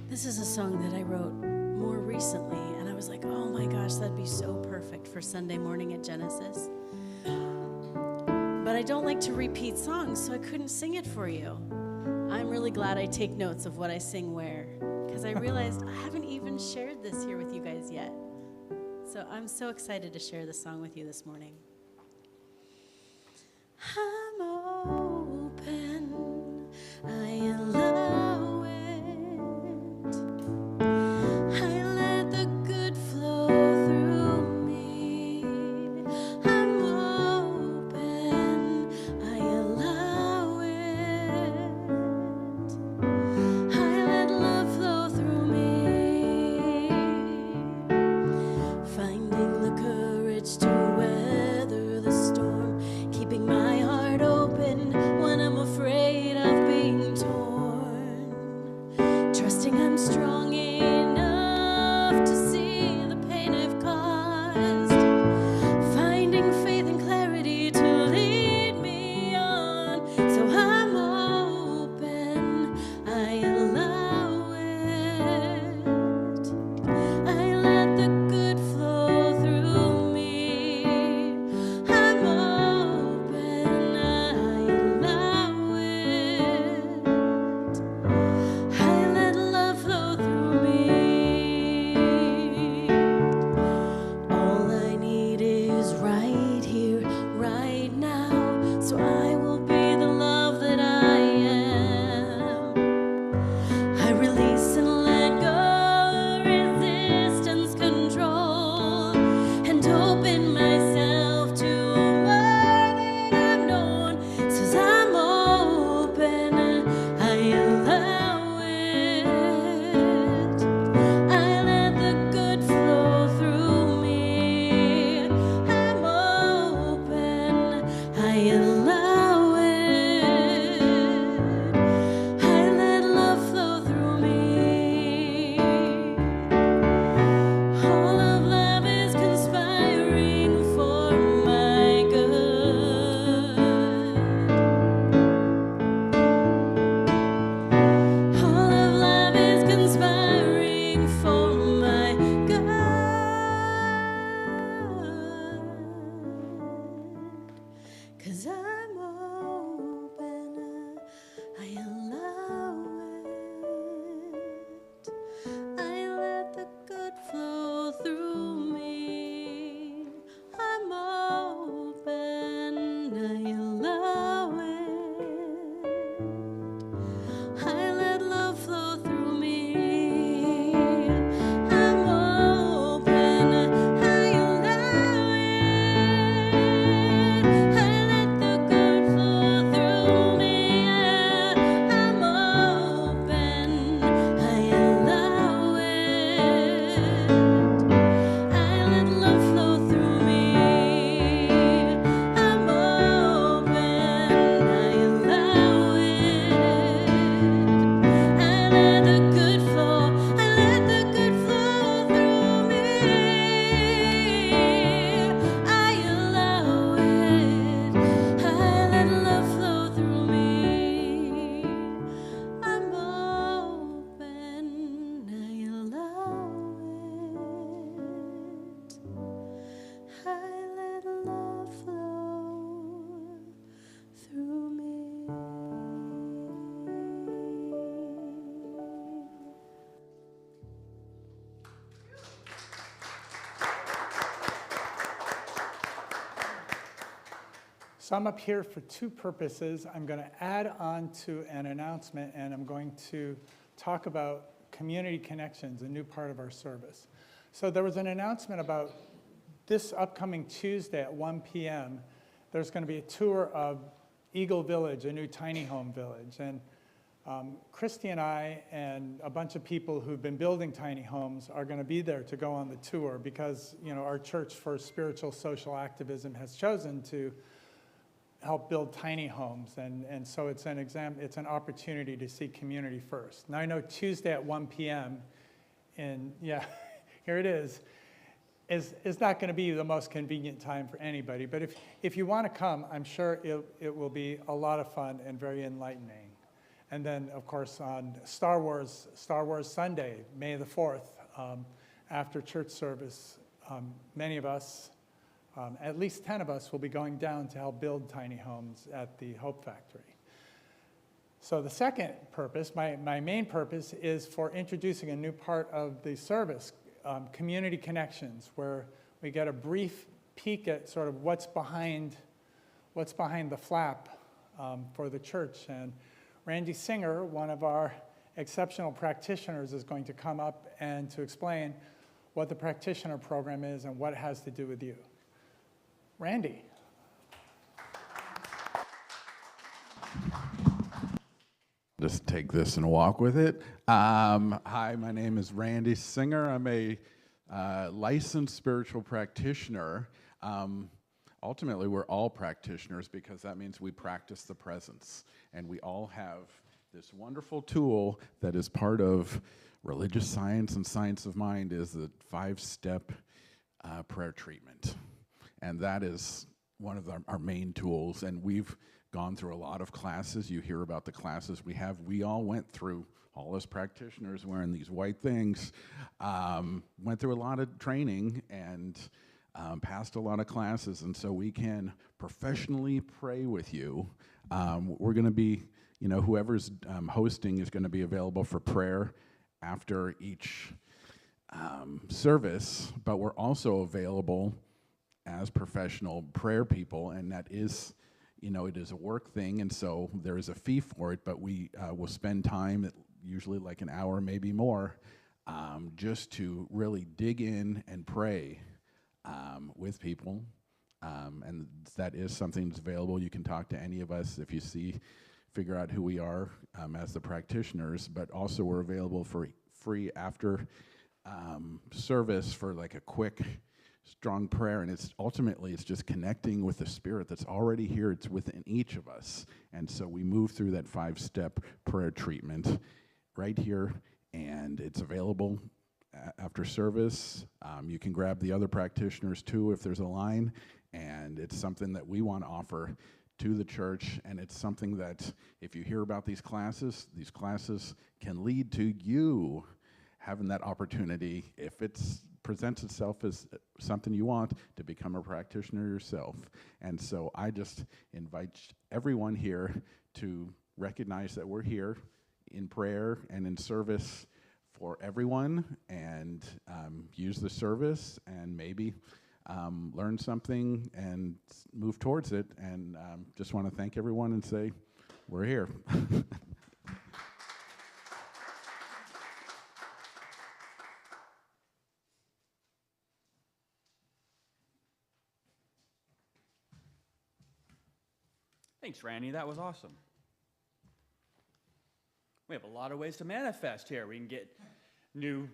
This is a song that I wrote more recently, and I was like, oh my gosh, that'd be so perfect for Sunday morning at Genesis. But I don't like to repeat songs, so I couldn't sing it for you. I'm really glad I take notes of what I sing where, because I realized I haven't even shared this here with you guys yet. So I'm so excited to share this song with you this morning. I'm open, I allow it, I let the good flow through me. I'm open, I allow it, I let love flow through me, finding the courage to weather the storm, keeping my heart
So I'm up here for two purposes. I'm going to add on to an announcement, and I'm going to talk about community connections, a new part of our service. So there was an announcement about this upcoming Tuesday at 1 p.m. There's going to be a tour of Eagle Village, a new tiny home village. And Christy and I and a bunch of people who've been building tiny homes are going to be there to go on the tour because, you know, our church for spiritual social activism has chosen to help build tiny homes. And so it's an opportunity to see community first. Now I know Tuesday at 1 p.m. and yeah, here it is not going to be the most convenient time for anybody. But if you want to come, I'm sure it will be a lot of fun and very enlightening. And then, of course, on Star Wars Sunday, May the 4th, after church service, many of us, at least 10 of us, will be going down to help build tiny homes at the Hope Factory. So the second purpose, my main purpose, is for introducing a new part of the service, community connections, where we get a brief peek at sort of what's behind the flap for the church. And Randy Singer, one of our exceptional practitioners, is going to come up and to explain what the practitioner program is and what it has to do with you. Randy.
Just take this and walk with it. Hi, my name is Randy Singer. I'm a licensed spiritual practitioner. Ultimately, we're all practitioners because that means we practice the presence. And we all have this wonderful tool that is part of religious science and science of mind is the 5-step prayer treatment. And that is one of our main tools. And we've gone through a lot of classes. You hear about the classes we have. We all went through, all us practitioners wearing these white things, went through a lot of training and passed a lot of classes, and so we can professionally pray with you. We're going to be, whoever's hosting is going to be available for prayer after each service, but we're also available as professional prayer people, and that is, it is a work thing, and so there is a fee for it, but we will spend time, usually like an hour, maybe more, just to really dig in and pray with people, and that is something that's available. You can talk to any of us if you figure out who we are as the practitioners, but also we're available for free after service for like a quick, strong prayer, and it's just connecting with the Spirit that's already here. It's within each of us, and so we move through that 5-step prayer treatment right here, and it's available after service. You can grab the other practitioners too if there's a line, and it's something that we want to offer to the church, and it's something that if you hear about these classes can lead to you having that opportunity, if it presents itself as something you want, to become a practitioner yourself. And so I just invite everyone here to recognize that we're here in prayer and in service for everyone, and use the service and maybe learn something and move towards it. And just want to thank everyone and say, we're here.
Thanks, Randy. That was awesome. We have a lot of ways to manifest here. We can get new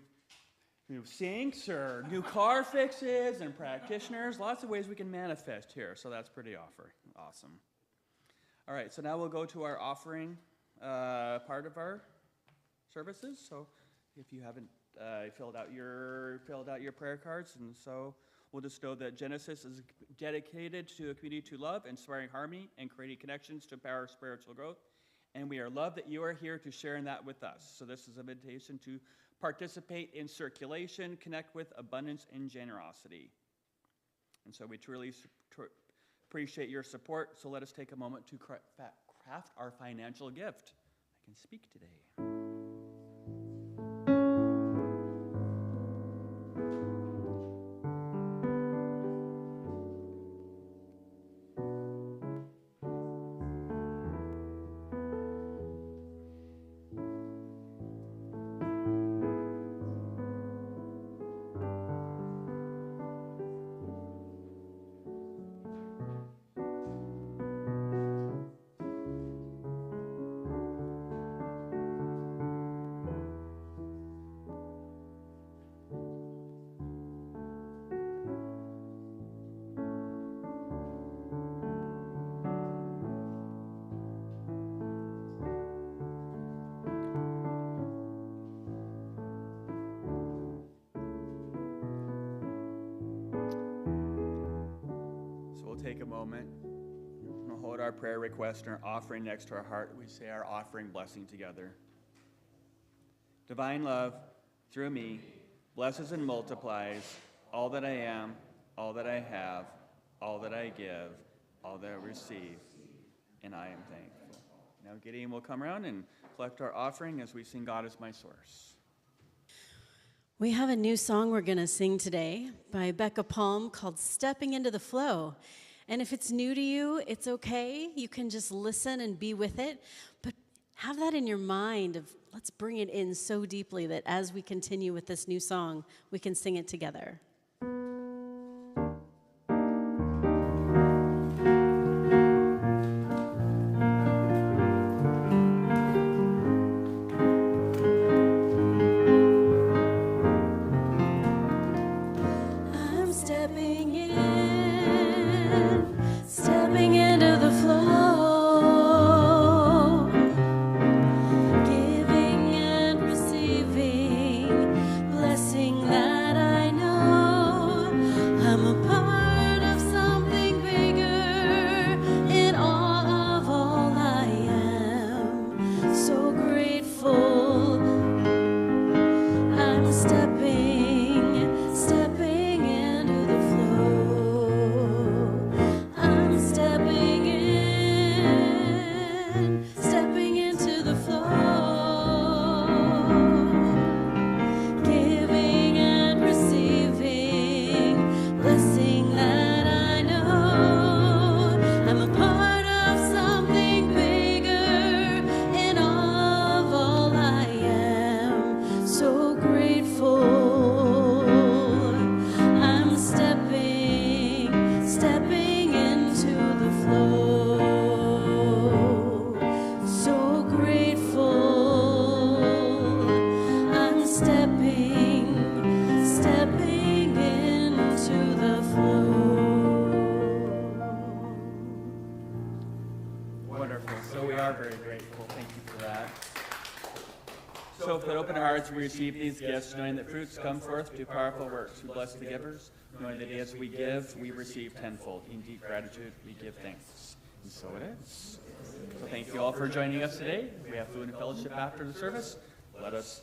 sinks or new car fixes and practitioners. Lots of ways we can manifest here, so that's pretty awesome. All right, so now we'll go to our offering part of our services. So if you haven't filled out your prayer cards, and so we'll just know that Genesis is dedicated to a community to love, inspiring harmony, and creating connections to power spiritual growth. And we are loved that you are here to share in that with us. So this is an invitation to participate in circulation, connect with abundance and generosity. And so we truly appreciate your support. So let us take a moment to craft our financial gift. I can speak today. take a moment. We'll hold our prayer request and our offering next to our heart. We say our offering blessing together. Divine love, through me, blesses and multiplies all that I am, all that I have, all that I give, all that I receive, and I am thankful. Now Gideon will come around and collect our offering as we sing God is my source.
We have a new song we're going to sing today by Becca Palm called Stepping Into the Flow. And if it's new to you, it's okay. You can just listen and be with it. But have that in your mind of let's bring it in so deeply that as we continue with this new song, we can sing it together.
We receive these gifts, knowing that fruits come forth to powerful works. We bless the givers, knowing that as we give, we receive tenfold. In deep gratitude, we give thanks. And so it is. So thank you all for joining us today. We have food and fellowship after the service. Let us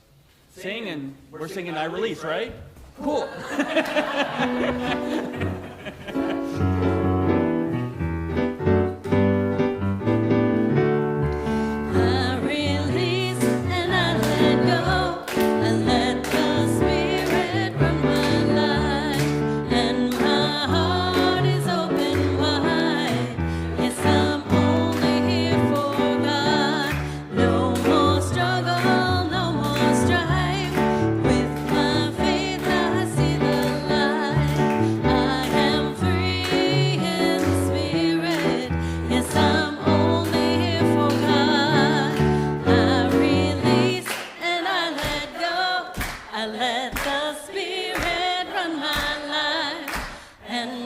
sing, and we're singing I Release, right? Cool.
I let the Spirit run my life and